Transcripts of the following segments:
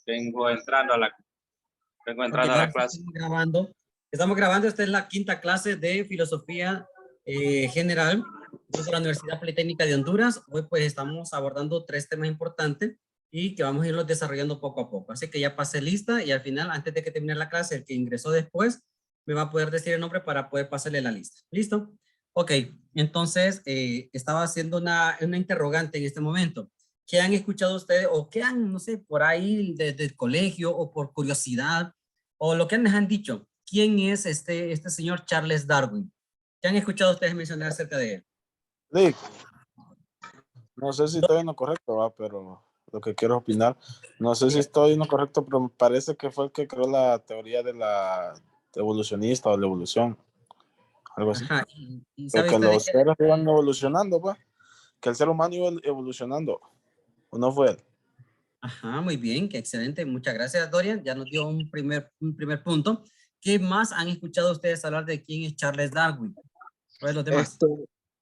Vengo entrando a la, vengo entrando a la clase. Estamos grabando, esta es la quinta clase de filosofía general de la Universidad Politécnica de Honduras. Hoy pues estamos abordando 3 temas importantes y que vamos a irlos desarrollando poco a poco. Así que ya pasé lista y al final, antes de que termine la clase, el que ingresó después me va a poder decir el nombre para poder pasarle la lista. ¿Listo? Ok, entonces estaba haciendo una interrogante en este momento. ¿Qué han escuchado ustedes o qué han, no sé, por ahí desde el colegio o por curiosidad o lo que les han dicho? ¿Quién es este señor Charles Darwin? ¿Qué han escuchado ustedes mencionar acerca de él? Rick, no sé si estoy en lo correcto, pero lo que quiero opinar, no sé si estoy en lo correcto, pero me parece que fue el que creó la teoría de la evolucionista o la evolución, algo así. Ajá. ¿Y sabe que usted los seres iban evolucionando, pues, que el ser humano iba evolucionando, ¿o no fue él? Ajá, muy bien, qué excelente. Muchas gracias, Dorian. Ya nos dio un primer punto. ¿Qué más han escuchado ustedes hablar de quién es Charles Darwin? ¿Cuáles los demás?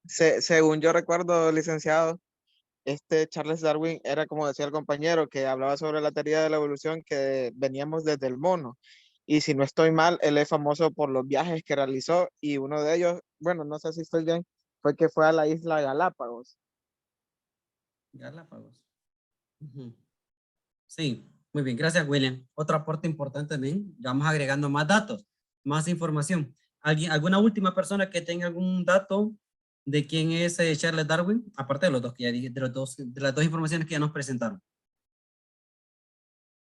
Según yo recuerdo, licenciado, Charles Darwin era, como decía el compañero, que hablaba sobre la teoría de la evolución, que veníamos desde el mono. Y si no estoy mal, él es famoso por los viajes que realizó y uno de ellos, bueno, no sé si estoy bien, fue que fue a la isla Galápagos. Galápagos. Sí, muy bien, gracias, William. Otro aporte importante también, vamos agregando más datos, más información. ¿Alguna última persona que tenga algún dato de quién es Charles Darwin? Aparte de los dos que ya dije, de las dos informaciones que ya nos presentaron.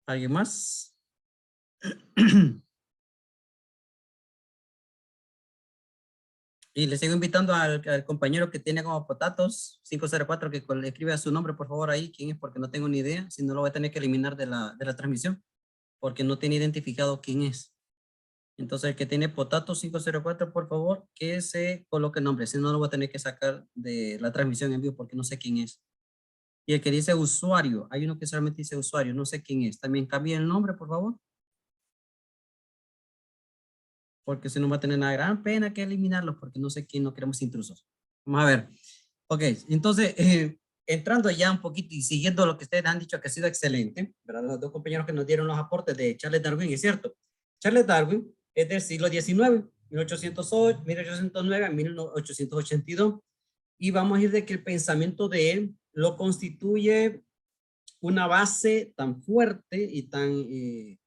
¿Alguien más? Y le sigo invitando al compañero que tiene como potatos 504 que le escriba su nombre, por favor, ahí. ¿Quién es? Porque no tengo ni idea. Si no, lo voy a tener que eliminar de la transmisión porque no tiene identificado quién es. Entonces, el que tiene potato 504, por favor, que se coloque el nombre. Si no, lo voy a tener que sacar de la transmisión en vivo porque no sé quién es. Y el que dice usuario, hay uno que solamente dice usuario, no sé quién es. También cambie el nombre, por favor. Porque si no va a tener una gran pena que eliminarlos porque no sé quién, no queremos intrusos. Vamos a ver. Ok, entonces, entrando ya un poquito y siguiendo lo que ustedes han dicho que ha sido excelente, ¿verdad? Los dos compañeros que nos dieron los aportes de Charles Darwin, es cierto. Charles Darwin es del siglo XIX, 1808, 1809 a 1882. Y vamos a ir de que el pensamiento de él lo constituye una base tan fuerte y tan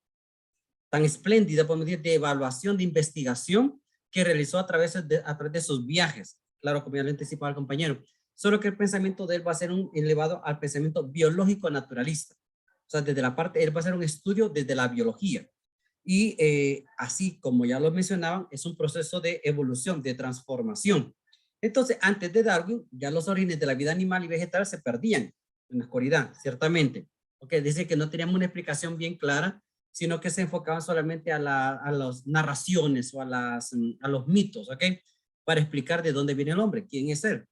espléndida, podemos decir, de evaluación, de investigación que realizó a través de sus viajes. Claro, como ya lo anticipaba el compañero. Solo que el pensamiento de él va a ser un elevado al pensamiento biológico naturalista. O sea, desde la parte, él va a hacer un estudio desde la biología. Y así como ya lo mencionaban, es un proceso de evolución, de transformación. Entonces, antes de Darwin, ya los orígenes de la vida animal y vegetal se perdían en la oscuridad, ciertamente. Okay, dice que no teníamos una explicación bien clara, sino que se enfocaban solamente a las narraciones o a los mitos, ¿ok? Para explicar de dónde viene el hombre, quién es él.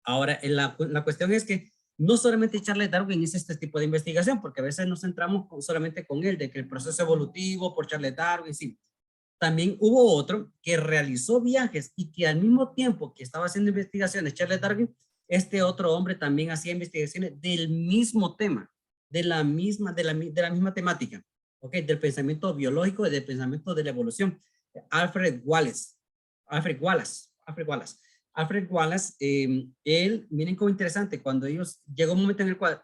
Ahora, la cuestión es que no solamente Charles Darwin hizo este tipo de investigación, porque a veces nos centramos solamente con él, de que el proceso evolutivo por Charles Darwin, sí. También hubo otro que realizó viajes y que al mismo tiempo que estaba haciendo investigaciones, Charles Darwin, este otro hombre también hacía investigaciones del mismo tema, de la misma temática, ¿ok? Del pensamiento biológico y del pensamiento de la evolución. Alfred Wallace. Él, miren cómo interesante, cuando ellos, llegó un momento en el cual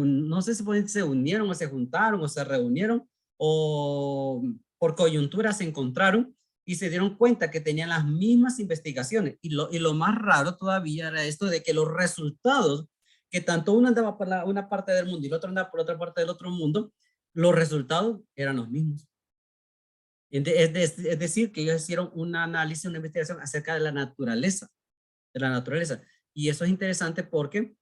no sé si se unieron o se juntaron o se reunieron o por coyuntura se encontraron y se dieron cuenta que tenían las mismas investigaciones. Y lo más raro todavía era esto de que los resultados, que tanto uno andaba por una parte del mundo y el otro andaba por otra parte del otro mundo, los resultados eran los mismos. Es decir, que ellos hicieron un análisis, una investigación acerca de la naturaleza. Y eso es interesante porque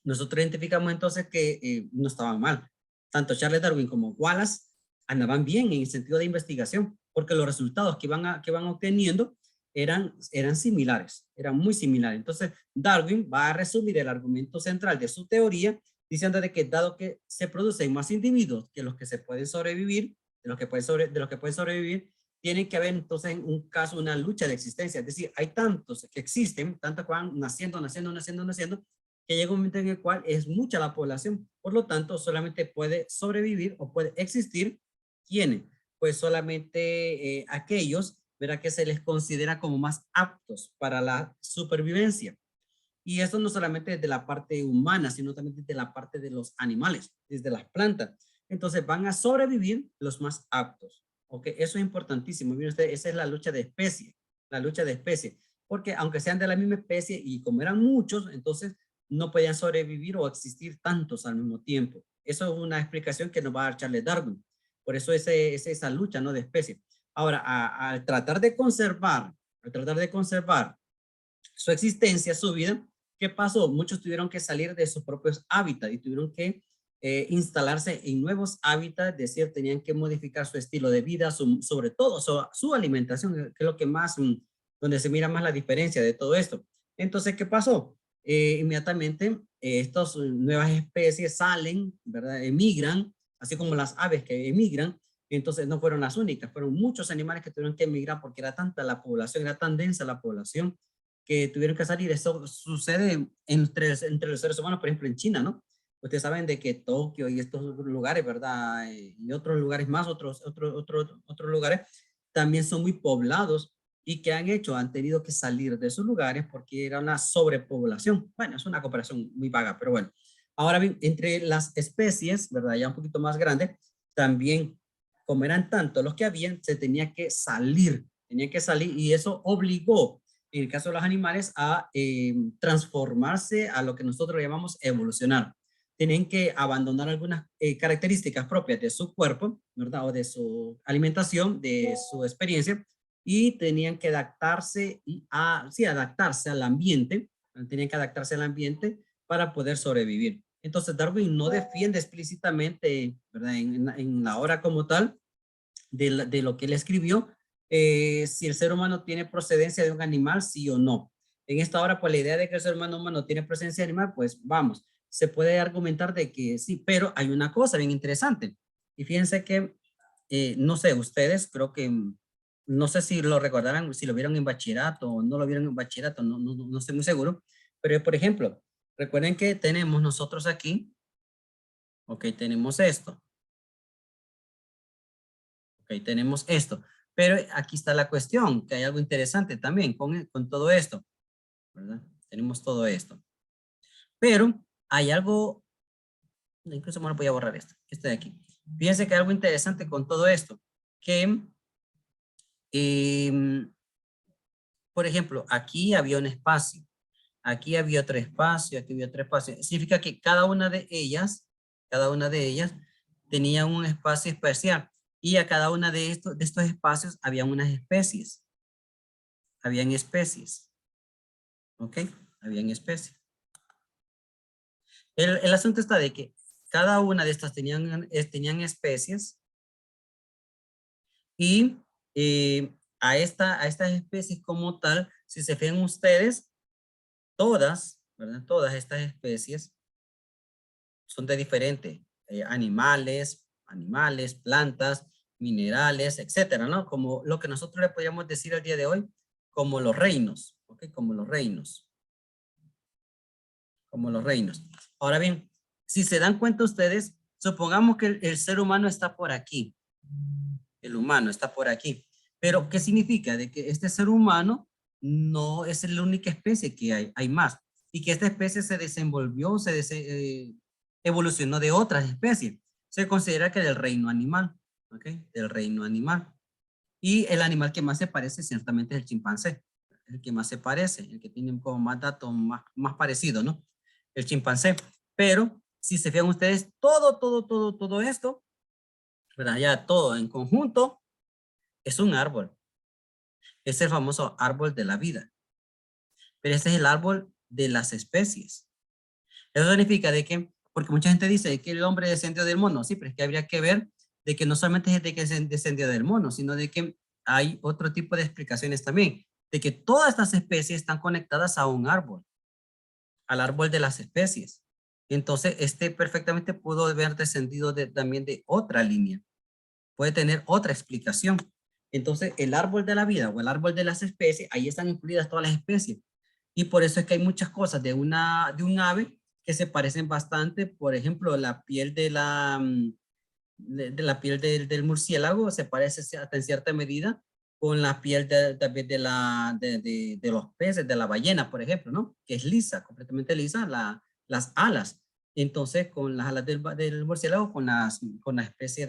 nosotros identificamos entonces que no estaban mal. Tanto Charles Darwin como Wallace andaban bien en el sentido de investigación, porque los resultados que van obteniendo eran similares, eran muy similares. Entonces, Darwin va a resumir el argumento central de su teoría diciendo de que dado que se producen más individuos que los que se pueden sobrevivir, de los que pueden sobrevivir, tiene que haber entonces en un caso una lucha de existencia. Es decir, hay tantos que existen, tantos que van naciendo, que llega un momento en el cual es mucha la población, por lo tanto solamente puede sobrevivir o puede existir, ¿quiénes? Pues solamente aquellos, ¿verdad? Que se les considera como más aptos para la supervivencia. Y esto no solamente desde la parte humana, sino también desde la parte de los animales, desde las plantas. Entonces van a sobrevivir los más aptos. ¿Ok? Eso es importantísimo. Miren ustedes, esa es la lucha de especie, la lucha de especie. Porque aunque sean de la misma especie y como eran muchos, entonces no podían sobrevivir o existir tantos al mismo tiempo. Eso es una explicación que nos va a dar Charles Darwin. Por eso es esa lucha, ¿no? De especie. Ahora, al tratar de conservar su existencia, su vida, ¿qué pasó? Muchos tuvieron que salir de sus propios hábitats y tuvieron que instalarse en nuevos hábitats, es decir, tenían que modificar su estilo de vida, sobre todo su alimentación, que es lo que más, donde se mira más la diferencia de todo esto. Entonces, ¿qué pasó? Inmediatamente, estas nuevas especies salen, ¿verdad? Emigran, así como las aves que emigran. Entonces, no fueron las únicas, fueron muchos animales que tuvieron que emigrar porque era tanta la población, era tan densa la población, que tuvieron que salir. Eso sucede entre los seres humanos, por ejemplo, en China, ¿no? Ustedes saben de que Tokio y estos lugares, ¿verdad? Y otros lugares más, otros lugares, también son muy poblados y que han tenido que salir de esos lugares porque era una sobrepoblación. Bueno, es una comparación muy vaga, pero bueno. Ahora bien, entre las especies, ¿verdad? Ya un poquito más grandes, también, como eran tantos los que habían, se tenía que salir y eso obligó, en el caso de los animales, a transformarse a lo que nosotros llamamos evolucionar. Tienen que abandonar algunas características propias de su cuerpo, ¿verdad? O de su alimentación, de su experiencia, y tenían que adaptarse adaptarse al ambiente, tenían que adaptarse al ambiente para poder sobrevivir. Entonces Darwin no defiende explícitamente, ¿verdad? En la obra como tal, de lo que él escribió, si el ser humano tiene procedencia de un animal, sí o no. En esta hora, pues la idea de que el ser humano tiene procedencia animal, pues vamos, se puede argumentar de que sí, pero hay una cosa bien interesante. Y fíjense que, no sé, ustedes creo que, no sé si lo recordarán, si lo vieron en bachillerato o no lo vieron en bachillerato, no estoy muy seguro, pero por ejemplo, recuerden que tenemos nosotros aquí, ok, tenemos esto. Ok, tenemos esto. Pero aquí está la cuestión, que hay algo interesante también con todo esto, ¿verdad? Tenemos todo esto. Pero hay algo, incluso me lo voy a borrar esto de aquí. Fíjense que hay algo interesante con todo esto, que, por ejemplo, aquí había un espacio, aquí había otro espacio, aquí había otro espacio. Significa que cada una de ellas tenía un espacio especial. Y a cada una de estos espacios había unas especies. Habían especies. ¿Ok? Habían especies. El asunto está de que cada una de estas tenían especies. Y a estas especies como tal, si se fijan ustedes, todas, ¿verdad? Todas estas especies son de diferentes animales, plantas, minerales, etcétera, ¿no? Como lo que nosotros le podríamos decir el día de hoy, como los reinos, ¿ok? Como los reinos. Como los reinos. Ahora bien, si se dan cuenta ustedes, supongamos que el ser humano está por aquí. El humano está por aquí. Pero, ¿qué significa? De que este ser humano no es la única especie que hay más. Y que esta especie se desenvolvió, evolucionó de otras especies. Se considera que del reino animal, ¿ok? Del reino animal. Y el animal que más se parece ciertamente es el chimpancé. El que más se parece, el que tiene como más datos, más parecido, ¿no? El chimpancé. Pero, si se fijan ustedes, todo esto, ¿verdad? Ya todo en conjunto, es un árbol. Es el famoso árbol de la vida. Pero este es el árbol de las especies. Eso significa de que, porque mucha gente dice que el hombre descendió del mono, sí, pero es que habría que ver de que no solamente es de que descendió del mono, sino de que hay otro tipo de explicaciones también, de que todas estas especies están conectadas a un árbol, al árbol de las especies. Entonces, perfectamente pudo haber descendido también de otra línea. Puede tener otra explicación. Entonces, el árbol de la vida o el árbol de las especies, ahí están incluidas todas las especies. Y por eso es que hay muchas cosas de un ave que se parecen bastante. Por ejemplo, la piel de de la piel del murciélago se parece hasta en cierta medida con la piel de los peces, de la ballena, por ejemplo, ¿no? Que es lisa, completamente lisa, las alas. Entonces, con las alas del murciélago, con la especie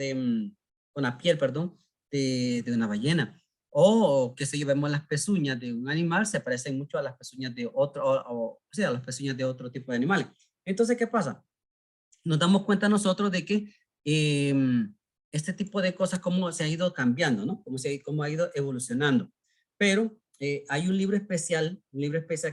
con la piel, perdón, de una ballena. O que si vemos las pezuñas de un animal, se parecen mucho a las pezuñas de otro, o sea, a las pezuñas de otro tipo de animales. Entonces, ¿qué pasa? Nos damos cuenta nosotros de que este tipo de cosas cómo se ha ido cambiando, ¿no? Cómo ha ido evolucionando. Pero hay un libro especial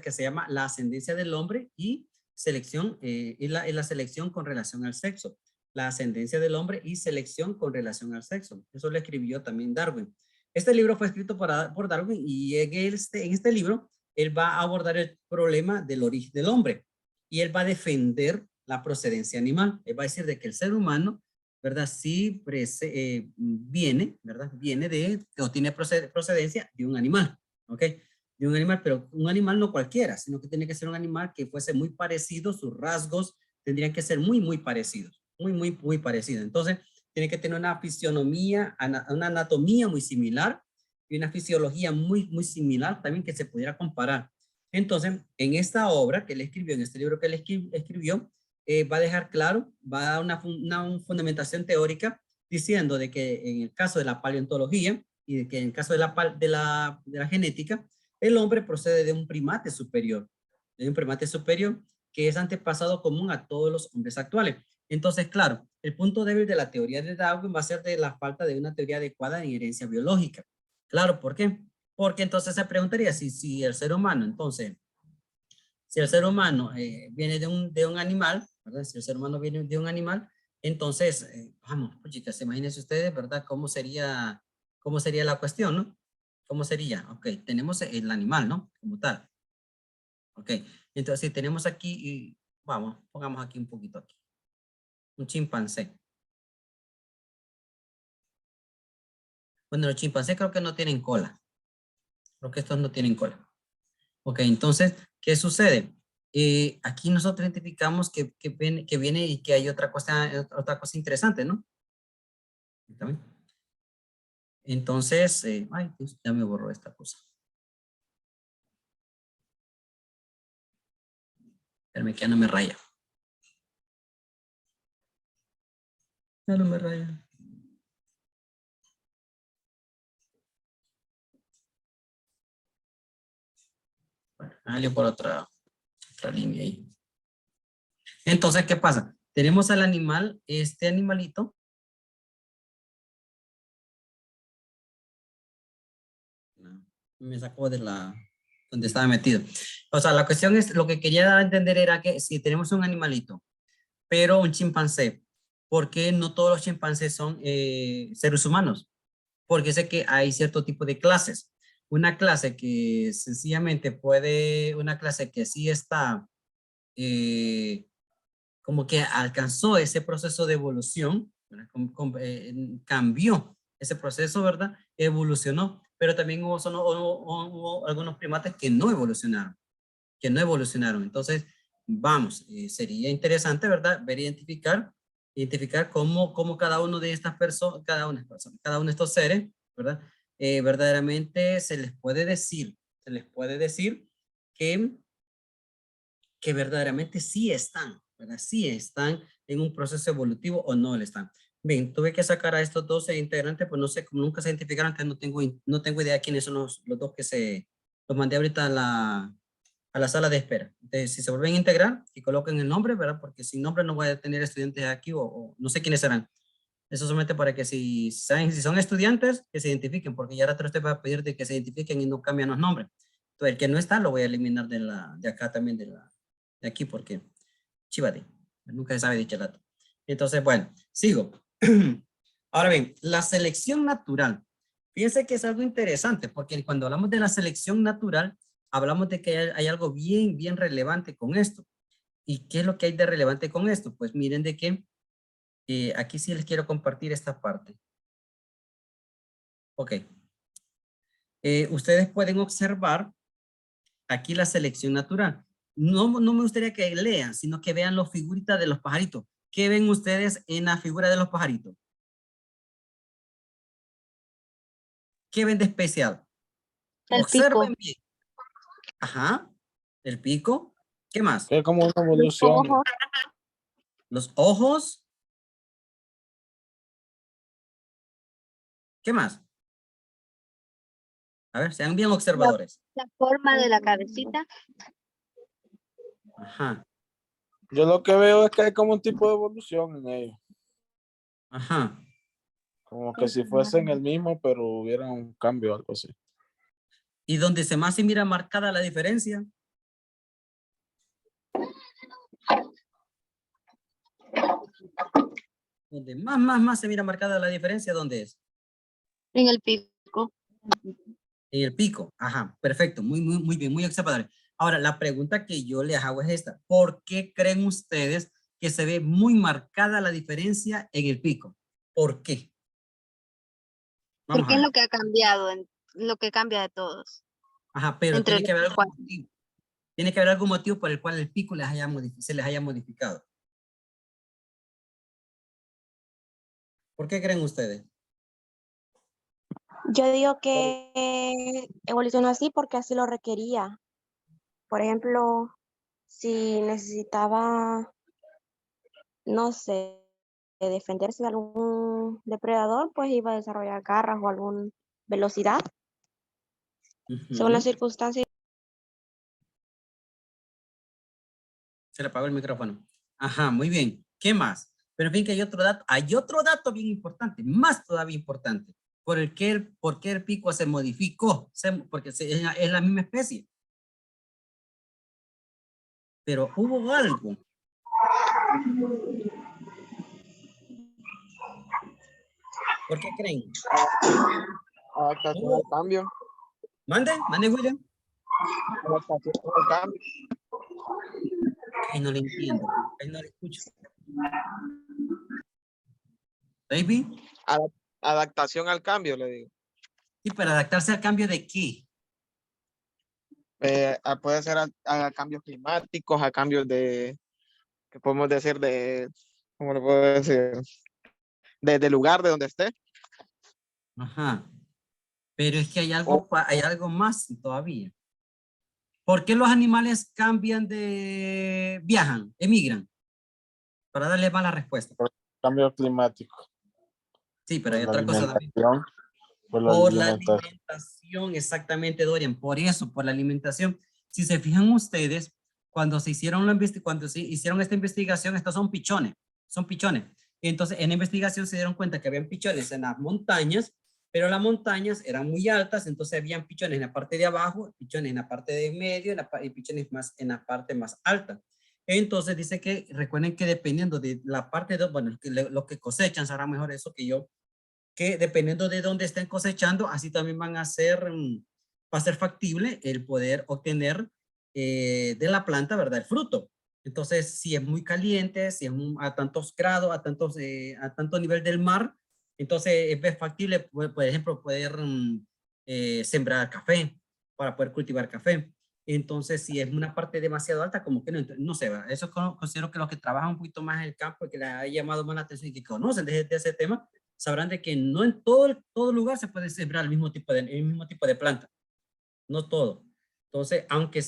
que se llama La ascendencia del hombre y selección, y la selección con relación al sexo. La ascendencia del hombre y selección con relación al sexo. Eso lo escribió también Darwin. Este libro fue escrito por Darwin y en este libro él va a abordar el problema del origen del hombre y él va a defender la procedencia animal. Él va a decir de que el ser humano, ¿verdad? Sí viene, ¿verdad? Viene o tiene procedencia de un animal, ¿ok? De un animal, pero un animal no cualquiera, sino que tiene que ser un animal que fuese muy parecido, sus rasgos tendrían que ser muy, muy parecidos, muy, muy, muy parecidos. Entonces, tiene que tener una fisionomía, una anatomía muy similar y una fisiología muy, muy similar también que se pudiera comparar. Entonces, en esta obra que él escribió, en este libro que él escribió, va a dejar claro, va a dar una fundamentación teórica diciendo de que en el caso de la paleontología y de que en el caso de la genética, el hombre procede de un primate superior, que es antepasado común a todos los hombres actuales. Entonces, claro, el punto débil de la teoría de Darwin va a ser de la falta de una teoría adecuada en herencia biológica. Claro, ¿por qué? Porque entonces se preguntaría si el ser humano, entonces, si el ser humano viene de un animal, ¿verdad? Si el ser humano viene de un animal, entonces, vamos, pues, chicas, imagínense ustedes, ¿verdad? ¿Cómo sería la cuestión, no? ¿Cómo sería? Ok, tenemos el animal, ¿no? Como tal. Ok, entonces si tenemos aquí, vamos, pongamos aquí un poquito aquí. Un chimpancé. Bueno, los chimpancés creo que no tienen cola. Creo que estos no tienen cola. Ok, entonces, ¿qué sucede? Aquí nosotros identificamos que viene y que hay otra cosa interesante, ¿no? Entonces, ay, Dios, ya me borró esta cosa. Espérame que ya no me raya. Ya no me raya. Bueno, salió por otra línea ahí. Entonces, ¿qué pasa? Tenemos al animal, este animalito. Me sacó de donde estaba metido. O sea, la cuestión es, lo que quería dar a entender era que si tenemos un animalito, pero un chimpancé, ¿por qué no todos los chimpancés son seres humanos? Porque sé que hay cierto tipo de clases. Una clase que sencillamente una clase que sí está, como que alcanzó ese proceso de evolución, cambió ese proceso, ¿verdad? Evolucionó, pero también hubo algunos primates que no evolucionaron, Entonces, vamos, sería interesante, ¿verdad? Identificar cómo cada uno de estas personas, cada uno de estos seres, ¿verdad? Verdaderamente se les puede decir que, que verdaderamente sí están, ¿verdad? Sí están en un proceso evolutivo o no lo están. Bien, tuve que sacar a estos dos integrantes, pues no sé, como nunca se identificaron, entonces no tengo idea quiénes son los dos que los mandé ahorita a la sala de espera. Entonces, si se vuelven a integrar, que coloquen el nombre, ¿verdad? Porque sin nombre no voy a tener estudiantes aquí o no sé quiénes serán. Eso solamente para que si son estudiantes, que se identifiquen, porque ya ahora te va a pedir de que se identifiquen y no cambian los nombres. Entonces, el que no está, lo voy a eliminar de acá también, de aquí, porque chivate, nunca se sabe dicho dato. Entonces, bueno, sigo. Ahora bien, la selección natural. Fíjense que es algo interesante, porque cuando hablamos de la selección natural, hablamos de que hay algo bien, bien relevante con esto. ¿Y qué es lo que hay de relevante con esto? Pues miren de que aquí sí les quiero compartir esta parte. Ok. Ustedes pueden observar aquí la selección natural. no me gustaría que lean, sino que vean las figuritas de los pajaritos. ¿Qué ven ustedes en la figura de los pajaritos? ¿Qué ven de especial? El Observen pico. bien. Ajá, el pico. ¿Qué más? Que es como una evolución. Ojo. Los ojos. ¿Qué más? A ver, sean bien observadores. La forma de la cabecita. Ajá, Yo lo que veo es que hay como un tipo de evolución en ellos. ajá. Como que si fuesen el mismo, pero hubiera un cambio, algo así. Y donde más se mira marcada la diferencia. Donde más se mira marcada la diferencia, ¿dónde es? En el pico. En el pico. Ajá, perfecto. Muy bien, muy observador. Ahora, la pregunta que yo les hago es esta. ¿Por qué creen ustedes que se ve muy marcada la diferencia en el pico? ¿Por qué? Vamos Porque a es ver. lo que ha cambiado, lo que cambia de todos. Ajá, pero Entre tiene que haber los algún cuatro. motivo. Tiene que haber algún motivo por el cual el pico se les haya modificado. ¿Por qué creen ustedes? Yo digo que evolucionó así porque así lo requería. Por ejemplo, si necesitaba, no sé, defenderse de algún depredador, pues iba a desarrollar garras o alguna velocidad, según las Ujú. circunstancias. Se le apagó el micrófono. Ajá, muy bien. ¿Qué más? Pero en fin que hay otro dato bien importante, más todavía importante, por qué el pico se modificó, porque es la misma especie. Pero hubo algo. ¿Por qué creen? Adaptación al cambio. Mande, William. Adaptación al cambio. Ay, no le entiendo. Ay, no le escucho. Baby. Adaptación al cambio, le digo. Sí, para adaptarse al cambio de qué. Puede ser a cambios climáticos, a cambios de, que podemos decir de, ¿cómo le puedo decir? De lugar de donde esté. Ajá. Pero es que hay O algo más todavía. ¿Por qué los animales viajan, emigran? Para darle mala respuesta. Cambio climático. Sí, pero Por hay la otra cosa también. alimentación. Por la Por la alimentación. alimentación, exactamente, Dorian. Por eso, por la alimentación. Si se fijan ustedes, cuando se hicieron esta investigación, estos son pichones. Entonces, en la investigación se dieron cuenta que habían pichones en las montañas, pero las montañas eran muy altas, entonces habían pichones en la parte de abajo, pichones en la parte de medio y pichones más en la parte más alta. Entonces dice que recuerden que dependiendo de la parte de, bueno, lo que cosechan, sabrá mejor eso que yo, que dependiendo de dónde estén cosechando, así también va a ser factible el poder obtener de la planta, ¿verdad? El fruto. Entonces, si es muy caliente, si es a tantos grados, a tanto nivel del mar, entonces es factible, por ejemplo, poder sembrar café, para poder cultivar café. Entonces, si es una parte demasiado alta, como que no sé, ¿verdad? Eso considero que los que trabajan un poquito más en el campo y que les ha llamado más la atención y que conocen de ese tema, sabrán de que no en todo lugar se puede sembrar el mismo tipo de planta. No todo. Entonces, aunque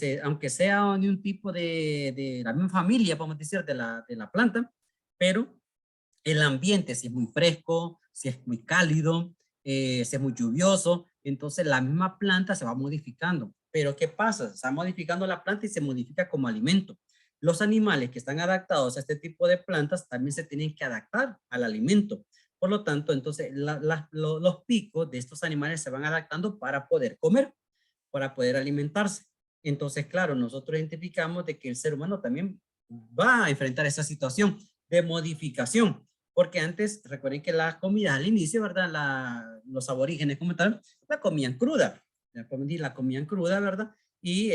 sea de un tipo de la misma familia, podemos decir, de la planta, pero el ambiente, si es muy fresco, si es muy cálido, si es muy lluvioso, entonces la misma planta se va modificando. Pero ¿qué pasa? Se está modificando la planta y se modifica como alimento. Los animales que están adaptados a este tipo de plantas también se tienen que adaptar al alimento. Por lo tanto, entonces los picos de estos animales se van adaptando para poder comer, para poder alimentarse. Entonces, claro, nosotros identificamos de que el ser humano también va a enfrentar esa situación de modificación, porque antes, recuerden que las comidas al inicio, ¿verdad? Los aborígenes como tal, la comían cruda, la comían cruda, ¿verdad? Y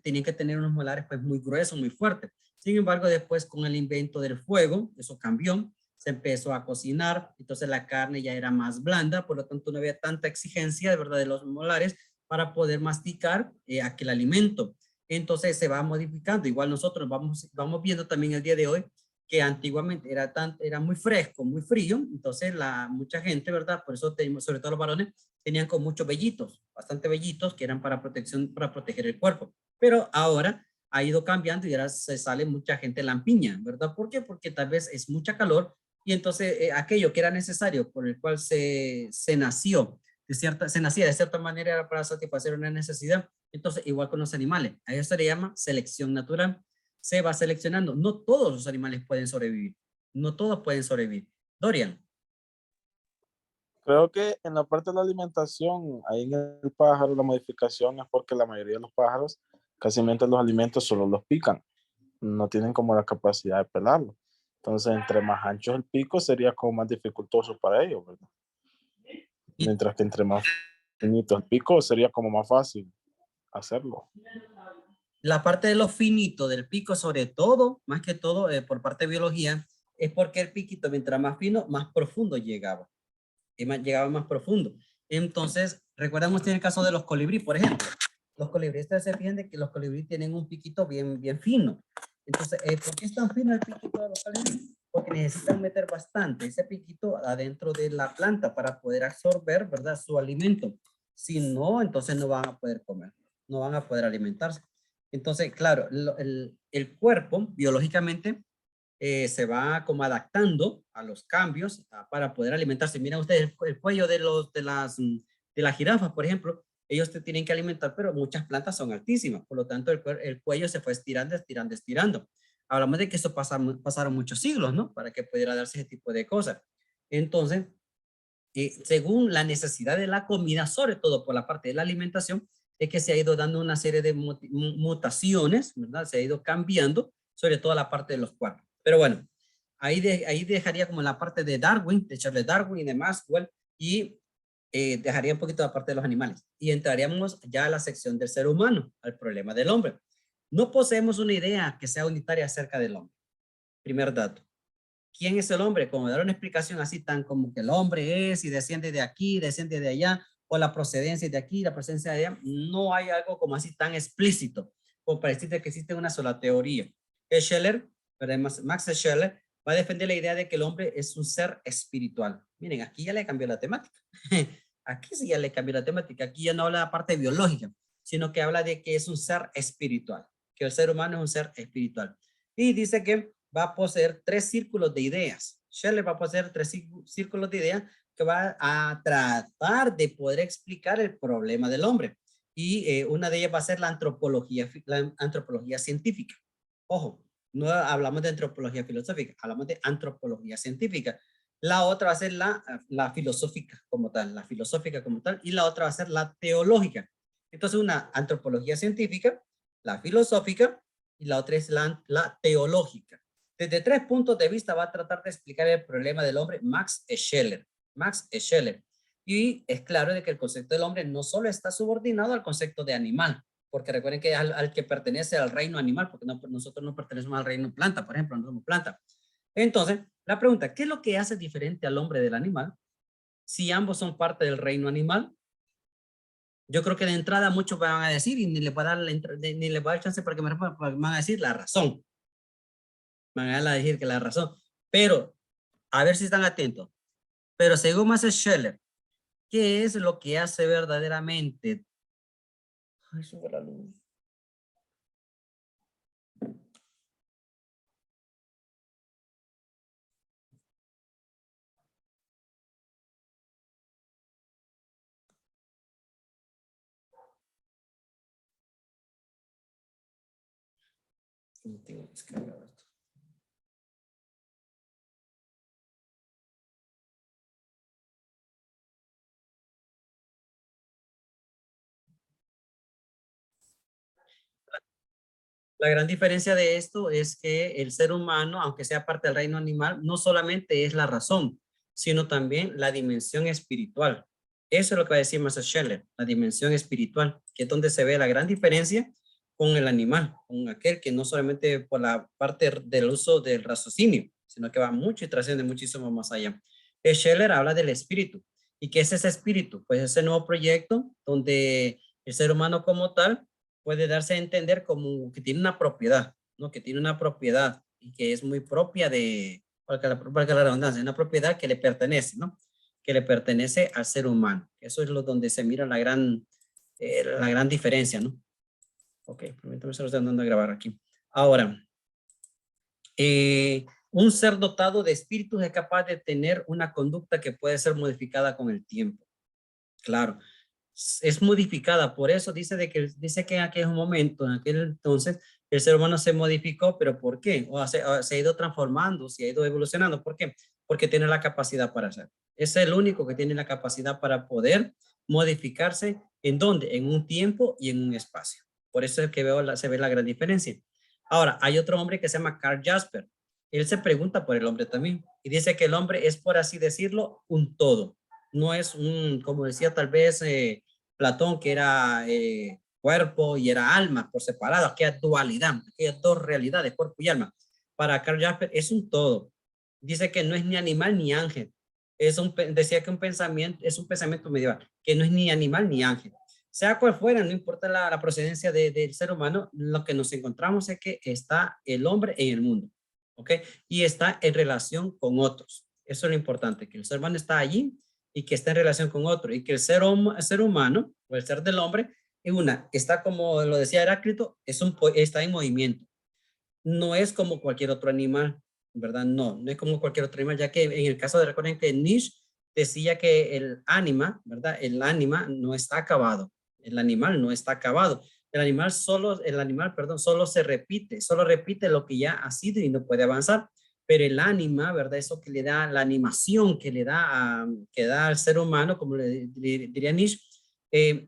tenían que tener unos molares pues muy gruesos, muy fuertes. Sin embargo, después con el invento del fuego, eso cambió, se empezó a cocinar, entonces la carne ya era más blanda, por lo tanto no había tanta exigencia, de verdad, de los molares para poder masticar aquel alimento. entonces se va modificando. Igual nosotros vamos viendo también el día de hoy que antiguamente era muy fresco, muy frío, entonces mucha gente, ¿verdad? Por eso tenemos, sobre todo los varones, tenían con muchos vellitos, bastante vellitos, que eran para protección, para proteger el cuerpo. Pero ahora ha ido cambiando y ahora se sale mucha gente lampiña, ¿verdad? ¿Por qué? Porque tal vez es mucha calor y entonces aquello que era necesario, por el cual se nació, se nacía de cierta manera, era para satisfacer una necesidad. Entonces, igual con los animales, a eso se le llama selección natural. Se va seleccionando. No todos los animales pueden sobrevivir. No todos pueden sobrevivir. Dorian. Creo que en la parte de la alimentación, ahí en el pájaro, la modificación es porque la mayoría de los pájaros, casi los alimentos solo los pican. No tienen como la capacidad de pelarlo. Entonces, entre más ancho el pico, sería como más dificultoso para ellos, ¿verdad? Mientras que entre más finito el pico, sería como más fácil hacerlo. La parte de lo finito del pico, sobre todo, más que todo, por parte de biología, es porque el piquito, mientras más fino, más profundo llegaba. Llegaba más profundo. Entonces, recordamos en el caso de los colibrí, por ejemplo. Los colibríes, ustedes se fijan de que los colibrí tienen un piquito bien fino. Entonces, ¿por qué es tan fino el piquito de los colibrí? Porque necesitan meter bastante ese piquito adentro de la planta para poder absorber, ¿verdad?, su alimento. Si no, entonces no van a poder comer, no van a poder alimentarse. Entonces, claro, el cuerpo biológicamente se va como adaptando a los cambios para poder alimentarse. Miren ustedes el cuello de las jirafas, por ejemplo, ellos te tienen que alimentar, pero muchas plantas son altísimas, por lo tanto el cuello se fue estirando. Hablamos de que eso pasaron muchos siglos, ¿no? Para que pudiera darse ese tipo de cosas. Entonces, según la necesidad de la comida, sobre todo por la parte de la alimentación, es que se ha ido dando una serie de mutaciones, ¿verdad? Se ha ido cambiando, sobre todo la parte de los cuerpos. Pero bueno, ahí dejaría como la parte de Darwin, de Charles Darwin y de Maxwell, y dejaría un poquito la parte de los animales. Y entraríamos ya a la sección del ser humano, al problema del hombre. No poseemos una idea que sea unitaria acerca del hombre. Primer dato. ¿Quién es el hombre? Como dar una explicación así tan como que el hombre es y desciende de aquí, desciende de allá, o la procedencia de aquí, la procedencia de allá, no hay algo como así tan explícito, como para decirte que existe una sola teoría. Scheller, Max Scheller, va a defender la idea de que el hombre es un ser espiritual. Miren, aquí ya le cambió la temática. Aquí sí ya le cambió la temática. Aquí ya no habla de la parte biológica, sino que habla de que es un ser espiritual, que el ser humano es un ser espiritual. Y dice que va a poseer 3 círculos de ideas. Scheller va a poseer 3 círculos de ideas que va a tratar de poder explicar el problema del hombre. Y una de ellas va a ser la antropología científica. Ojo, no hablamos de antropología filosófica, hablamos de antropología científica. La otra va a ser la filosófica como tal, y la otra va a ser la teológica. Entonces, una antropología científica, la filosófica, y la otra es la teológica. Desde 3 puntos de vista va a tratar de explicar el problema del hombre Max Scheller. Y es claro de que el concepto del hombre no solo está subordinado al concepto de animal, porque recuerden que al que pertenece al reino animal, porque nosotros no pertenecemos al reino planta, por ejemplo, no somos planta. Entonces, la pregunta, ¿qué es lo que hace diferente al hombre del animal? Si ambos son parte del reino animal, yo creo que de entrada muchos van a decir, y ni le va a dar chance para que me respondan, van a decir la razón. Van a decir que la razón. Pero, a ver si están atentos. Pero según Max Scheller, ¿qué es lo que hace verdaderamente? Ay, sube la luz. No tengo descargado esto. La gran diferencia de esto es que el ser humano, aunque sea parte del reino animal, no solamente es la razón, sino también la dimensión espiritual. Eso es lo que va a decir Max Scheller, la dimensión espiritual, que es donde se ve la gran diferencia con el animal, con aquel que no solamente por la parte del uso del raciocinio, sino que va mucho y trasciende muchísimo más allá. Scheller habla del espíritu. ¿Y qué es ese espíritu? Pues ese nuevo proyecto donde el ser humano como tal puede darse a entender como que tiene una propiedad, ¿no? Que tiene una propiedad y que es muy propia de, valga la redundancia, una propiedad que le pertenece, ¿no? Que le pertenece al ser humano. Eso es lo donde se mira la gran diferencia, ¿no? Ok, permítame, se lo estoy dando a grabar aquí. Ahora, un ser dotado de espíritus es capaz de tener una conducta que puede ser modificada con el tiempo. Claro, es modificada, por eso dice que en aquel momento, en aquel entonces, el ser humano se modificó, pero ¿por qué? O se ha ido transformando, se ha ido evolucionando. ¿Por qué? Porque tiene la capacidad para hacer. Es el único que tiene la capacidad para poder modificarse. ¿En dónde? En un tiempo y en un espacio. Por eso es que se ve la gran diferencia. Ahora, hay otro hombre que se llama Karl Jasper. Él se pregunta por el hombre también. Y dice que el hombre es, por así decirlo, un todo. No es un, como decía tal vez Platón, que era cuerpo y era alma por separado, aquella dualidad, aquellas dos realidades, cuerpo y alma. Para Karl Jasper es un todo. Dice que no es ni animal ni ángel. Decía que es un pensamiento medieval, que no es ni animal ni ángel. Sea cual fuera, no importa la procedencia del ser humano, lo que nos encontramos es que está el hombre en el mundo, ¿ok? Y está en relación con otros. Eso es lo importante, que el ser humano está allí y que está en relación con otro, y que el ser humano, o el ser del hombre, está como lo decía Heráclito, está en movimiento. No es como cualquier otro animal, ¿verdad? No es como cualquier otro animal, ya que en el caso de, recuerden que Nietzsche decía que el ánima, ¿verdad? El ánima no está acabado, el animal no está acabado. El animal solo se repite, solo repite lo que ya ha sido y no puede avanzar. Pero el ánima, ¿verdad? Eso que le da, la animación que da al ser humano, como le diría Nietzsche,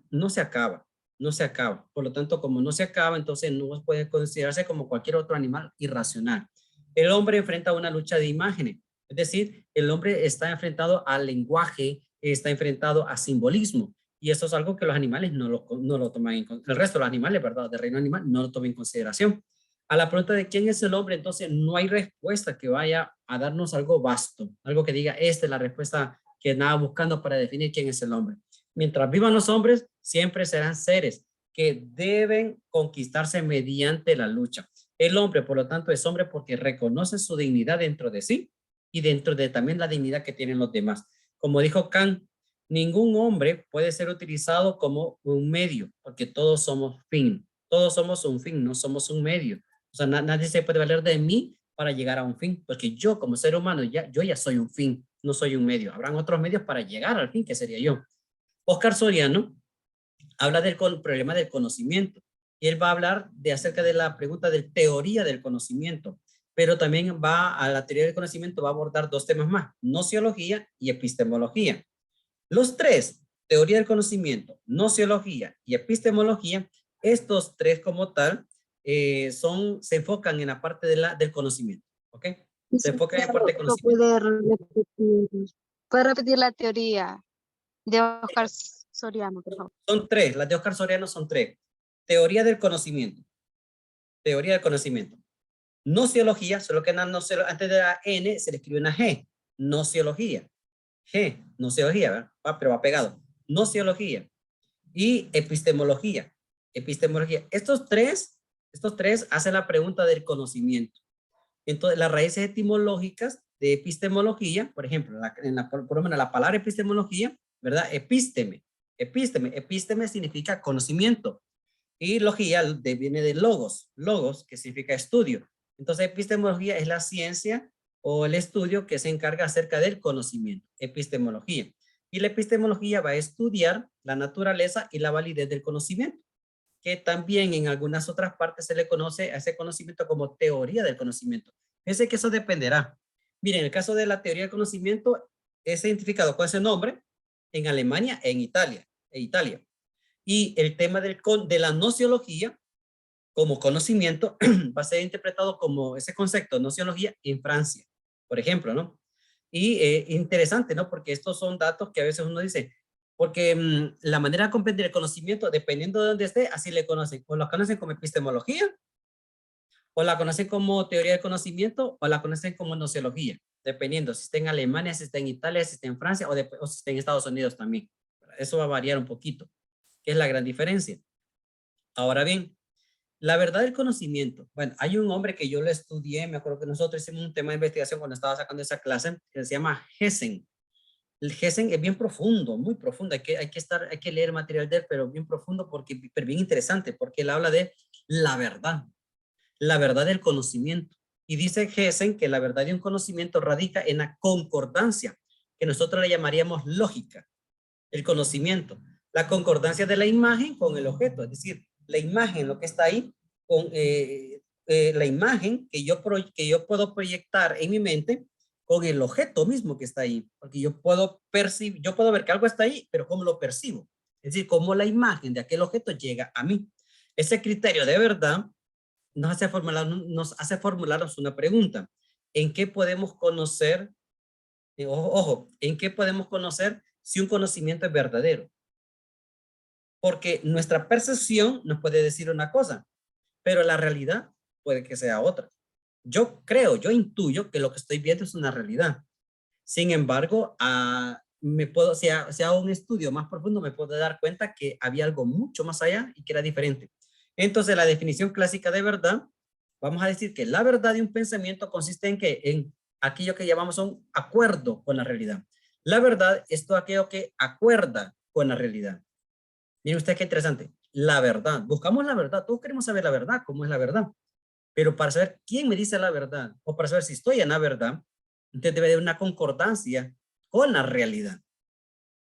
no se acaba, no se acaba. Por lo tanto, como no se acaba, entonces no puede considerarse como cualquier otro animal irracional. El hombre enfrenta una lucha de imágenes, es decir, el hombre está enfrentado al lenguaje, está enfrentado a simbolismo, y eso es algo que los animales no lo toman en consideración. El resto de los animales, ¿verdad? Del reino animal no lo toman en consideración. A la pregunta de quién es el hombre, entonces no hay respuesta que vaya a darnos algo vasto, algo que diga, esta es la respuesta que andaba buscando para definir quién es el hombre. Mientras vivan los hombres, siempre serán seres que deben conquistarse mediante la lucha. El hombre, por lo tanto, es hombre porque reconoce su dignidad dentro de sí y dentro de también la dignidad que tienen los demás. Como dijo Kant, ningún hombre puede ser utilizado como un medio, porque todos somos fin. Todos somos un fin, no somos un medio. O sea, nadie se puede valer de mí para llegar a un fin, porque yo como ser humano, yo ya soy un fin, no soy un medio. Habrán otros medios para llegar al fin, que sería yo. Oscar Soriano habla del problema del conocimiento, y él va a hablar acerca de la pregunta de teoría del conocimiento, pero también va a la teoría del conocimiento, va a abordar dos temas más, nociología y epistemología. Los tres, teoría del conocimiento, nociología y epistemología, estos tres como tal, se enfocan en la parte del conocimiento, ¿ok? Se enfocan en la parte del conocimiento. ¿Puede repetir la teoría de Oscar Soriano, por favor? Son tres, las de Oscar Soriano son tres. Teoría del conocimiento. Teoría del conocimiento. Nociología, solo que antes de la N se le escribe una G. Nociología. G, nociología, ¿verdad? Pero va pegado. Nociología. Y epistemología. Epistemología. Estos tres hacen la pregunta del conocimiento. Entonces, las raíces etimológicas de epistemología, por ejemplo, por lo menos la palabra epistemología, ¿verdad? Epísteme significa conocimiento, y logía viene de logos, que significa estudio. Entonces, epistemología es la ciencia o el estudio que se encarga acerca del conocimiento, epistemología. Y la epistemología va a estudiar la naturaleza y la validez del conocimiento, que también en algunas otras partes se le conoce a ese conocimiento como teoría del conocimiento. Fíjense que eso dependerá. Miren, en el caso de la teoría del conocimiento, es identificado con ese nombre en Alemania e en Italia. Y el tema de la nociología como conocimiento va a ser interpretado como ese concepto, nociología, en Francia, por ejemplo, ¿no? Y interesante, ¿no? Porque estos son datos que a veces uno dice, porque la manera de comprender el conocimiento, dependiendo de dónde esté, así le conocen. O la conocen como epistemología, o la conocen como teoría del conocimiento, o la conocen como nociología, dependiendo si está en Alemania, si está en Italia, si está en Francia, o si está en Estados Unidos también. Eso va a variar un poquito, que es la gran diferencia. Ahora bien, la verdad del conocimiento. Bueno, hay un hombre que yo lo estudié, me acuerdo que nosotros hicimos un tema de investigación cuando estaba sacando esa clase, que se llama Hessen. El Hessen es bien profundo, muy profundo. Hay que leer material de él, pero bien profundo, pero bien interesante, porque él habla de la verdad del conocimiento. Y dice Hessen que la verdad de un conocimiento radica en la concordancia, que nosotros le llamaríamos lógica, el conocimiento. La concordancia de la imagen con el objeto, es decir, la imagen, lo que está ahí, con la imagen que yo puedo proyectar en mi mente con el objeto mismo que está ahí, porque yo puedo ver que algo está ahí, pero ¿cómo lo percibo? Es decir, cómo la imagen de aquel objeto llega a mí. Ese criterio de verdad nos hace formularnos una pregunta. ¿En qué podemos conocer, en qué podemos conocer si un conocimiento es verdadero? Porque nuestra percepción nos puede decir una cosa, pero la realidad puede que sea otra. Yo intuyo que lo que estoy viendo es una realidad. Sin embargo, si hago un estudio más profundo, me puedo dar cuenta que había algo mucho más allá y que era diferente. Entonces, la definición clásica de verdad, vamos a decir que la verdad de un pensamiento consiste en aquello que llamamos un acuerdo con la realidad. La verdad es todo aquello que acuerda con la realidad. Miren usted qué interesante. La verdad. Buscamos la verdad. Todos queremos saber la verdad, cómo es la verdad. Pero para saber quién me dice la verdad, o para saber si estoy en la verdad, entonces debe haber una concordancia con la realidad.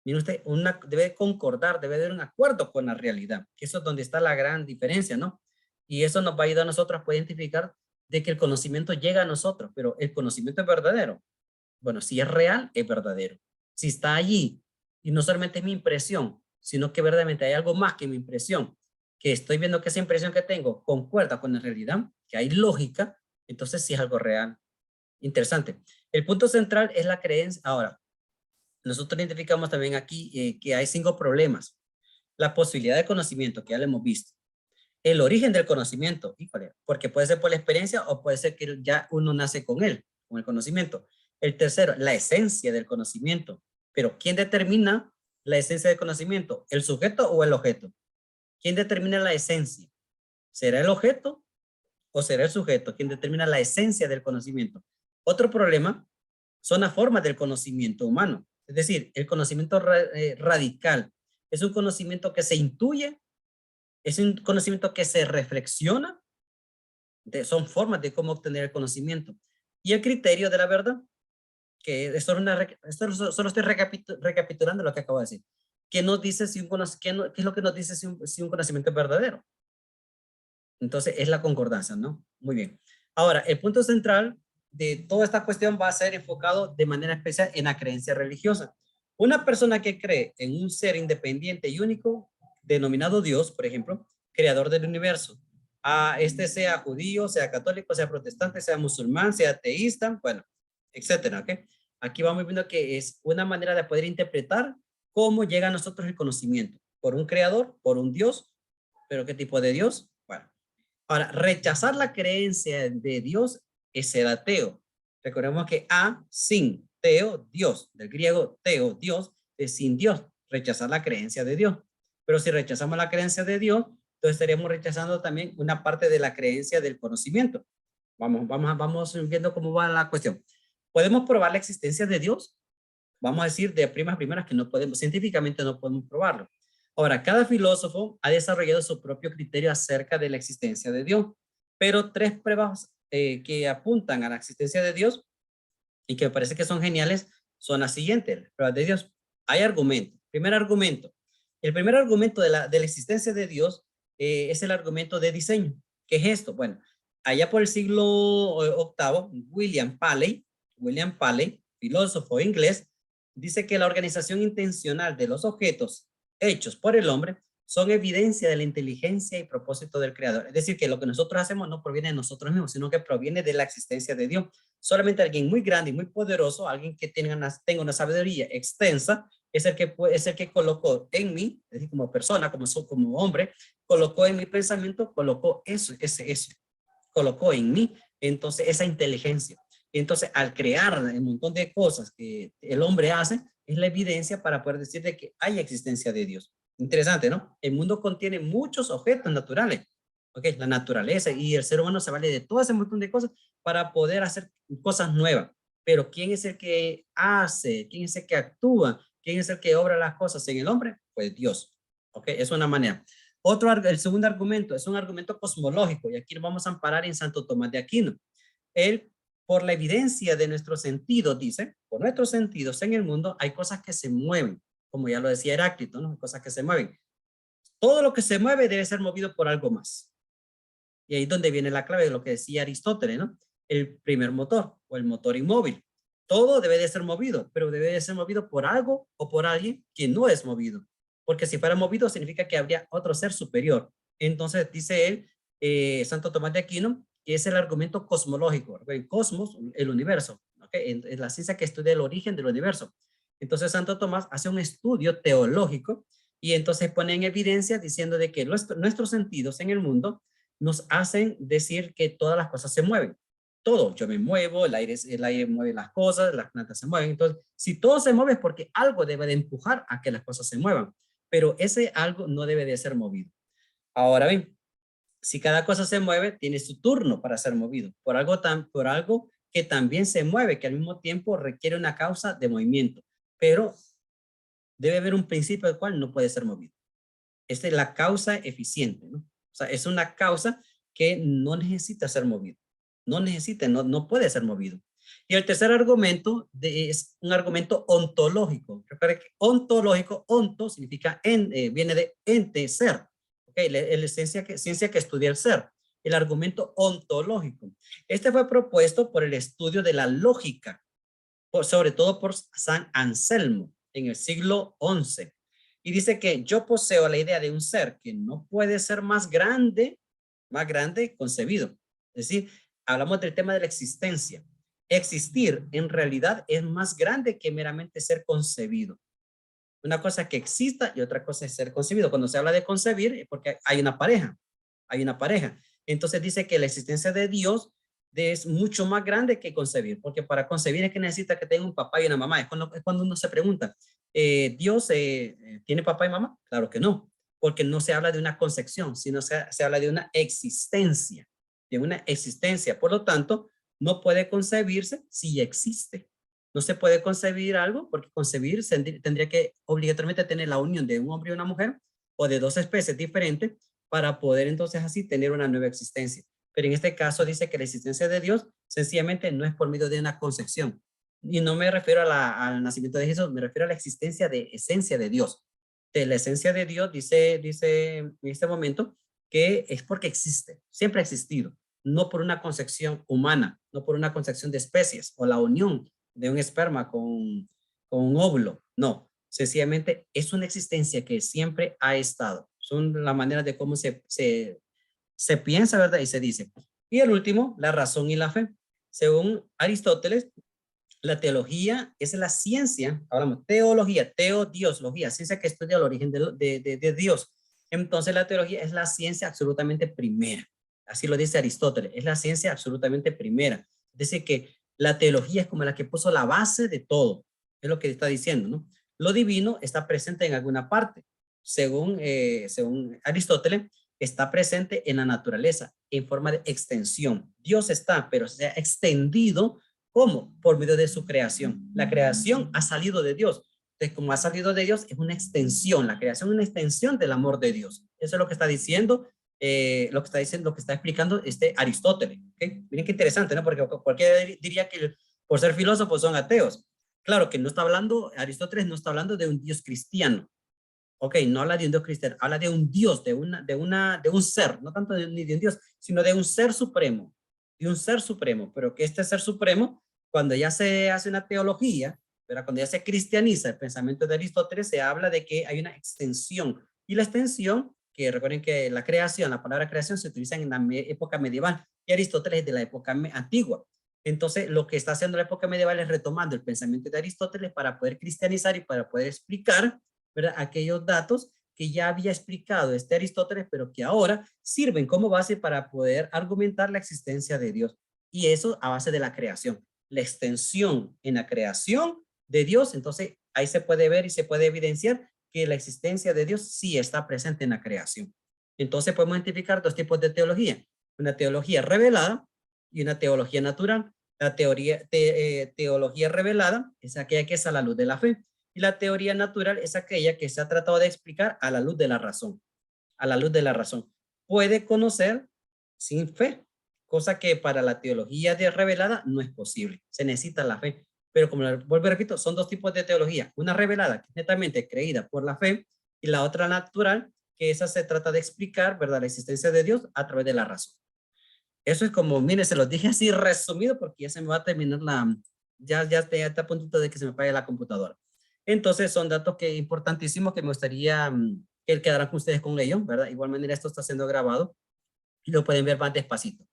Miren usted, debe concordar, debe haber un acuerdo con la realidad. Eso es donde está la gran diferencia, ¿no? Y eso nos va a ayudar a nosotros a poder identificar de que el conocimiento llega a nosotros, pero el conocimiento es verdadero. Bueno, si es real, es verdadero. Si está allí, y no solamente es mi impresión, sino que verdaderamente hay algo más que mi impresión, que estoy viendo que esa impresión que tengo concuerda con la realidad, que hay lógica, entonces sí es algo real. Interesante. El punto central es la creencia. Ahora, nosotros identificamos también aquí que hay 5 problemas. La posibilidad de conocimiento, que ya lo hemos visto. El origen del conocimiento, híjole, porque puede ser por la experiencia o puede ser que ya uno nace con él, con el conocimiento. El tercero, la esencia del conocimiento. Pero ¿quién determina la esencia del conocimiento? ¿El sujeto o el objeto? ¿Quién determina la esencia? ¿Será el objeto o será el sujeto? ¿Quién determina la esencia del conocimiento? Otro problema son las formas del conocimiento humano. Es decir, el conocimiento radical es un conocimiento que se intuye, es un conocimiento que se reflexiona, son formas de cómo obtener el conocimiento. Y el criterio de la verdad, que solo estoy recapitulando lo que acabo de decir. ¿Qué nos dice qué es lo que nos dice si un conocimiento es verdadero? Entonces es la concordancia, ¿no? Muy bien. Ahora, el punto central de toda esta cuestión va a ser enfocado de manera especial en la creencia religiosa. Una persona que cree en un ser independiente y único, denominado Dios, por ejemplo, creador del universo, sea judío, sea católico, sea protestante, sea musulmán, sea ateísta, bueno, etcétera, ¿ok? Aquí vamos viendo que es una manera de poder interpretar cómo llega a nosotros el conocimiento, por un creador, por un Dios, pero ¿qué tipo de Dios? Bueno, ahora, rechazar la creencia de Dios es ser ateo. Recordemos que sin, teo, Dios, del griego teo, Dios, es sin Dios, rechazar la creencia de Dios. Pero si rechazamos la creencia de Dios, entonces estaríamos rechazando también una parte de la creencia del conocimiento. Vamos viendo cómo va la cuestión. ¿Podemos probar la existencia de Dios? Vamos a decir de primeras que no podemos, científicamente no podemos probarlo. Ahora, cada filósofo ha desarrollado su propio criterio acerca de la existencia de Dios, pero 3 pruebas que apuntan a la existencia de Dios y que me parece que son geniales son las siguientes, las pruebas de Dios. Hay argumentos. Primer argumento. El primer argumento de la existencia de Dios es el argumento de diseño. ¿Qué es esto? Bueno, allá por el siglo VIII, William Paley, filósofo inglés, dice que la organización intencional de los objetos hechos por el hombre son evidencia de la inteligencia y propósito del creador. Es decir, que lo que nosotros hacemos no proviene de nosotros mismos, sino que proviene de la existencia de Dios. Solamente alguien muy grande y muy poderoso, alguien que tenga una sabiduría extensa, es el que colocó en mí, es decir, como persona, como hombre, colocó en mi pensamiento, colocó eso, colocó en mí, entonces, esa inteligencia. Entonces, al crear un montón de cosas que el hombre hace, es la evidencia para poder decir de que hay existencia de Dios. Interesante, ¿no? El mundo contiene muchos objetos naturales. Ok, la naturaleza y el ser humano se vale de todo ese montón de cosas para poder hacer cosas nuevas. Pero ¿quién es el que hace? ¿Quién es el que actúa? ¿Quién es el que obra las cosas en el hombre? Pues Dios. Ok, es una manera. El segundo argumento es un argumento cosmológico y aquí lo vamos a amparar en Santo Tomás de Aquino. Él, por la evidencia de nuestros sentidos, dice, por nuestros sentidos en el mundo hay cosas que se mueven, como ya lo decía Heráclito, ¿no? Hay cosas que se mueven. Todo lo que se mueve debe ser movido por algo más. Y ahí es donde viene la clave de lo que decía Aristóteles, ¿no? El primer motor o el motor inmóvil. Todo debe de ser movido, pero debe de ser movido por algo o por alguien que no es movido. Porque si fuera movido significa que habría otro ser superior. Entonces dice él, Santo Tomás de Aquino, que es el argumento cosmológico. El cosmos, el universo. ¿Okay? Es la ciencia que estudia el origen del universo. Entonces Santo Tomás hace un estudio teológico y entonces pone en evidencia diciendo de que nuestros sentidos en el mundo nos hacen decir que todas las cosas se mueven. Todo, yo me muevo, el aire mueve las cosas, las plantas se mueven. Entonces, si todo se mueve es porque algo debe de empujar a que las cosas se muevan, pero ese algo no debe de ser movido. Ahora bien, si cada cosa se mueve, tiene su turno para ser movido, por algo que también se mueve, que al mismo tiempo requiere una causa de movimiento, pero debe haber un principio al cual no puede ser movido. Esta es la causa eficiente, ¿no? O sea, es una causa que no necesita ser movido. No puede ser movido. Y el tercer argumento es un argumento ontológico. Recuerda que ontológico, onto significa, viene de ente, ser. Okay, la ciencia que estudia el ser. El argumento ontológico. Este fue propuesto por el estudio de la lógica, sobre todo por San Anselmo en el siglo XI. Y dice que yo poseo la idea de un ser que no puede ser más grande concebido. Es decir, hablamos del tema de la existencia. Existir en realidad es más grande que meramente ser concebido. Una cosa que exista y otra cosa es ser concebido. Cuando se habla de concebir es porque hay una pareja. Entonces dice que la existencia de Dios es mucho más grande que concebir, porque para concebir es que necesita que tenga un papá y una mamá. Es cuando uno se pregunta, ¿Dios tiene papá y mamá? Claro que no, porque no se habla de una concepción, sino se habla de una existencia, Por lo tanto, no puede concebirse si existe. No se puede concebir algo, porque concebir tendría que obligatoriamente tener la unión de un hombre y una mujer, o de dos especies diferentes, para poder entonces así tener una nueva existencia. Pero en este caso dice que la existencia de Dios sencillamente no es por medio de una concepción. Y no me refiero al nacimiento de Jesús, me refiero a la existencia de esencia de Dios. De la esencia de Dios dice en este momento que es porque existe, siempre ha existido, no por una concepción humana, no por una concepción de especies o la unión de un esperma con un óvulo, no, sencillamente es una existencia que siempre ha estado. Son las maneras de cómo se piensa, ¿verdad? Y se dice. Y el último, la razón y la fe. Según Aristóteles, la teología es la ciencia, hablamos teología, teodios-logía, ciencia que estudia el origen de Dios. Entonces la teología es la ciencia absolutamente primera. Así lo dice Aristóteles, es la ciencia absolutamente primera. Dice que la teología es como la que puso la base de todo. Es lo que está diciendo, ¿no? Lo divino está presente en alguna parte. Según Aristóteles, está presente en la naturaleza en forma de extensión. Dios está, pero se ha extendido. ¿Cómo? Por medio de su creación. La creación ha salido de Dios. Entonces, como ha salido de Dios, es una extensión. La creación es una extensión del amor de Dios. Eso es lo que está diciendo, lo que está explicando Aristóteles. ¿Okay? Miren qué interesante, ¿no? Porque cualquiera diría que por ser filósofos son ateos. Claro que no está hablando, Aristóteles no está hablando de un Dios cristiano. Ok, no habla de un Dios cristiano, habla de un Dios, de un ser, no tanto ni de un Dios, sino de un ser supremo, pero que este ser supremo, cuando ya se hace una teología, pero cuando ya se cristianiza el pensamiento de Aristóteles, se habla de que hay una extensión, y la extensión, que recuerden que la palabra creación se utiliza en la época medieval, y Aristóteles es de la época antigua. Entonces, lo que está haciendo la época medieval es retomando el pensamiento de Aristóteles para poder cristianizar y para poder explicar, ¿verdad?, aquellos datos que ya había explicado Aristóteles, pero que ahora sirven como base para poder argumentar la existencia de Dios. Y eso a base de la creación. La extensión en la creación de Dios, entonces ahí se puede ver y se puede evidenciar que la existencia de Dios sí está presente en la creación. Entonces podemos identificar dos tipos de teología. Una teología revelada y una teología natural. La teología revelada es aquella que es a la luz de la fe. Y la teoría natural es aquella que se ha tratado de explicar a la luz de la razón. A la luz de la razón. Puede conocer sin fe, cosa que para la teología revelada no es posible. Se necesita la fe. Pero como vuelvo y repito, son dos tipos de teología. Una revelada, que es netamente creída por la fe, y la otra natural, que esa se trata de explicar, ¿verdad?, la existencia de Dios a través de la razón. Eso es como, mire, se los dije así resumido porque ya se me va a terminar ya está a puntito de que se me apague la computadora. Entonces son datos importantísimos que me gustaría que quedaran con ustedes con ellos, ¿verdad? De igual manera esto está siendo grabado y lo pueden ver más despacito.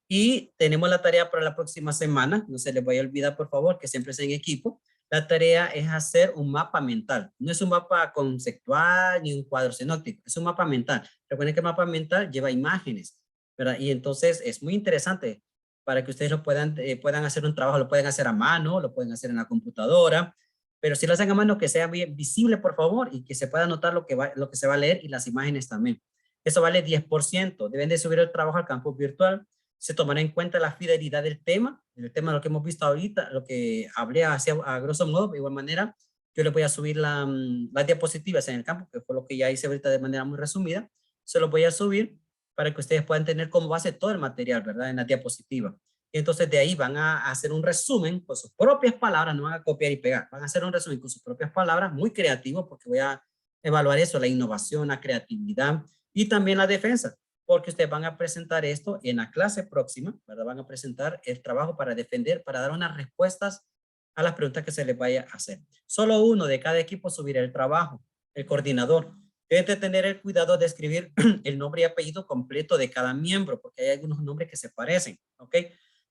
Y tenemos la tarea para la próxima semana, no se les vaya a olvidar por favor que siempre es en equipo. La tarea es hacer un mapa mental. No es un mapa conceptual ni un cuadro sinóptico, es un mapa mental. Recuerden que el mapa mental lleva imágenes, ¿verdad? Y entonces es muy interesante para que ustedes lo puedan hacer un trabajo, lo pueden hacer a mano, lo pueden hacer en la computadora, pero si lo hacen a mano que sea bien visible por favor y que se pueda notar lo que se va a leer y las imágenes también. Eso vale 10%. Deben de subir el trabajo al campo virtual. Se tomará en cuenta la fidelidad del tema de lo que hemos visto ahorita, lo que hablé hacia, a grosso modo. De igual manera, yo les voy a subir las diapositivas en el campo, que fue lo que ya hice ahorita de manera muy resumida. Se los voy a subir para que ustedes puedan tener como base todo el material, ¿verdad? En la diapositiva. Y entonces de ahí van a hacer un resumen con sus propias palabras, no van a copiar y pegar, van a hacer un resumen con sus propias palabras, muy creativo, porque voy a evaluar eso, la innovación, la creatividad y también la defensa, porque ustedes van a presentar esto en la clase próxima, ¿verdad? Van a presentar el trabajo para defender, para dar unas respuestas a las preguntas que se les vaya a hacer. Solo uno de cada equipo subirá el trabajo, el coordinador. Deben de tener el cuidado de escribir el nombre y apellido completo de cada miembro, porque hay algunos nombres que se parecen, ¿ok?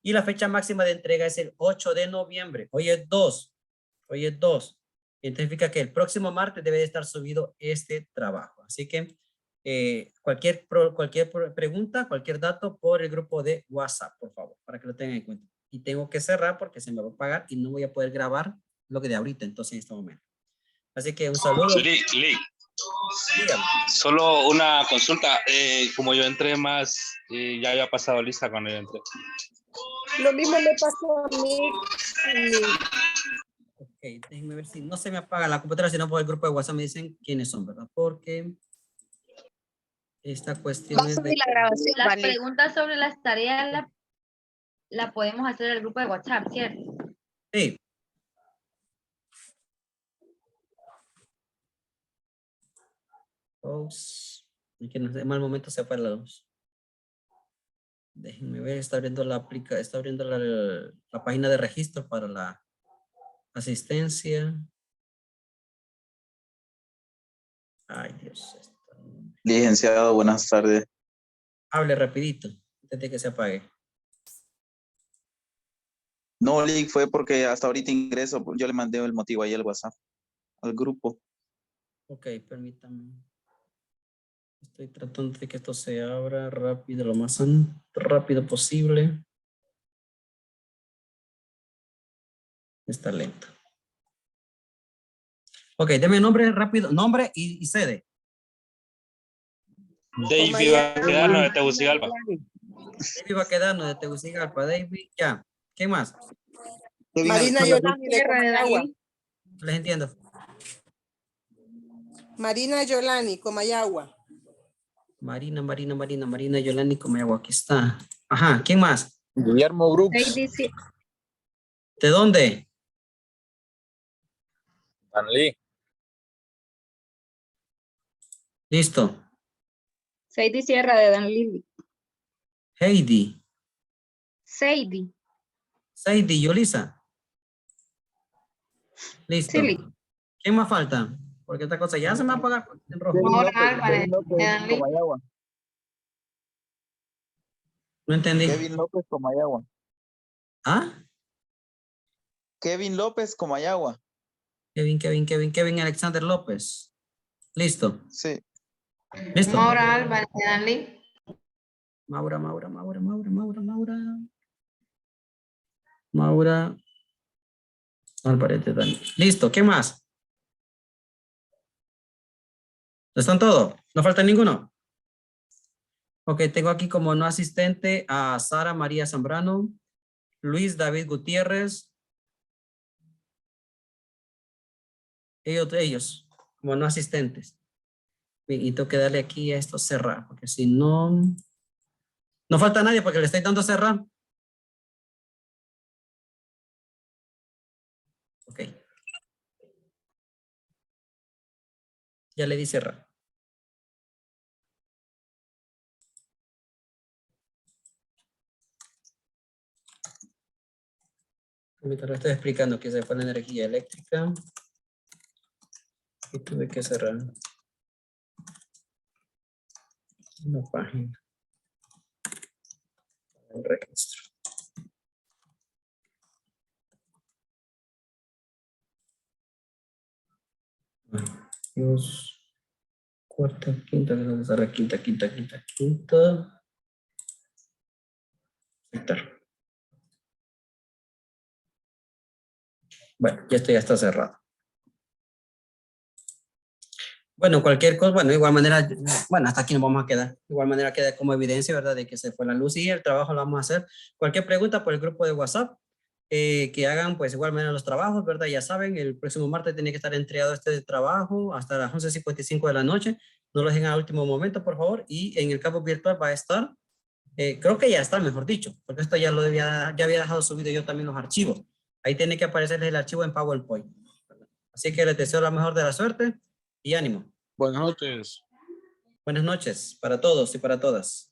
Y la fecha máxima de entrega es el 8 de noviembre. Hoy es 2. Hoy es 2. Significa que el próximo martes debe de estar subido este trabajo. Así que cualquier pregunta, cualquier dato por el grupo de WhatsApp, por favor, para que lo tengan en cuenta. Y tengo que cerrar porque se me va a apagar y no voy a poder grabar lo que de ahorita, entonces en este momento. Así que un saludo. Lick. Dígame. Solo una consulta. Como yo entré más, ya había pasado lista cuando yo entré. Lo mismo me pasó a mí. Ok, déjenme ver si no se me apaga la computadora, sino por el grupo de WhatsApp me dicen quiénes son, ¿verdad? Porque esta cuestión es de... La grabación, Las vale. preguntas sobre las tareas la podemos hacer en el grupo de WhatsApp, ¿cierto? Sí. Oops. Es que no sé, mal momento se fue la luz. Déjenme ver, está abriendo la página de registro para la asistencia. Ay, Dios. Licenciado, buenas tardes. Hable rapidito, antes de que se apague. No, Lick, fue porque hasta ahorita ingreso, yo le mandé el motivo ahí al WhatsApp, al grupo. Ok, permítame. Estoy tratando de que esto se abra rápido, lo más rápido posible. Está lento. Ok, deme nombre rápido, nombre y sede. David Baquedano de Tegucigalpa. David Baquedano de Tegucigalpa. David, ya. ¿Qué más? Marina Yolani de Comayagua. Les entiendo. Marina Yolani, Comayagua. Marina Yolani Comayagua. Aquí está. Ajá, ¿quién más? Guillermo Brooks. ¿De dónde? Danlí. Listo. Sadie Sierra de Dan Lili. Heidi. Sadie. Sadie, Yolisa. Listo. Silly. ¿Quién más falta? Porque esta cosa ya se me va a apagar en rojo. Maura Álvarez de Dan Lili. No entendí. Kevin López, Comayagua. ¿Ah? Kevin López, Comayagua. Kevin Alexander López. Listo. Sí. Listo. Maura Álvarez de Dan Lili. Maura Álvarez de Dani. Listo, ¿qué más? ¿No están todos? ¿No falta ninguno? Ok, tengo aquí como no asistente a Sara María Zambrano, Luis David Gutiérrez. Ellos, como no asistentes. Bien, y tengo que darle aquí a esto cerrar, porque si no... No falta nadie porque le estoy dando cerrar. Ok. Ya le di cerrar. Mientras lo estoy explicando que se fue la energía eléctrica. Y tuve que cerrar una página. El registro. Dios. Cuarta, quinta, vamos a cerrar quinta. Bueno, ya está cerrado. Bueno, cualquier cosa, bueno, de igual manera, bueno, hasta aquí nos vamos a quedar. De igual manera queda como evidencia, ¿verdad? De que se fue la luz y el trabajo lo vamos a hacer. Cualquier pregunta por el grupo de WhatsApp, que hagan pues igual manera los trabajos, ¿verdad? Ya saben, el próximo martes tiene que estar entregado este trabajo hasta las 11:55 de la noche. No lo dejen al último momento, por favor. Y en el campo virtual va a estar, creo que ya está, mejor dicho, porque esto ya ya había dejado subido yo también los archivos. Ahí tiene que aparecer el archivo en PowerPoint. Así que les deseo la mejor de la suerte y ánimo. Buenas noches. Buenas noches para todos y para todas.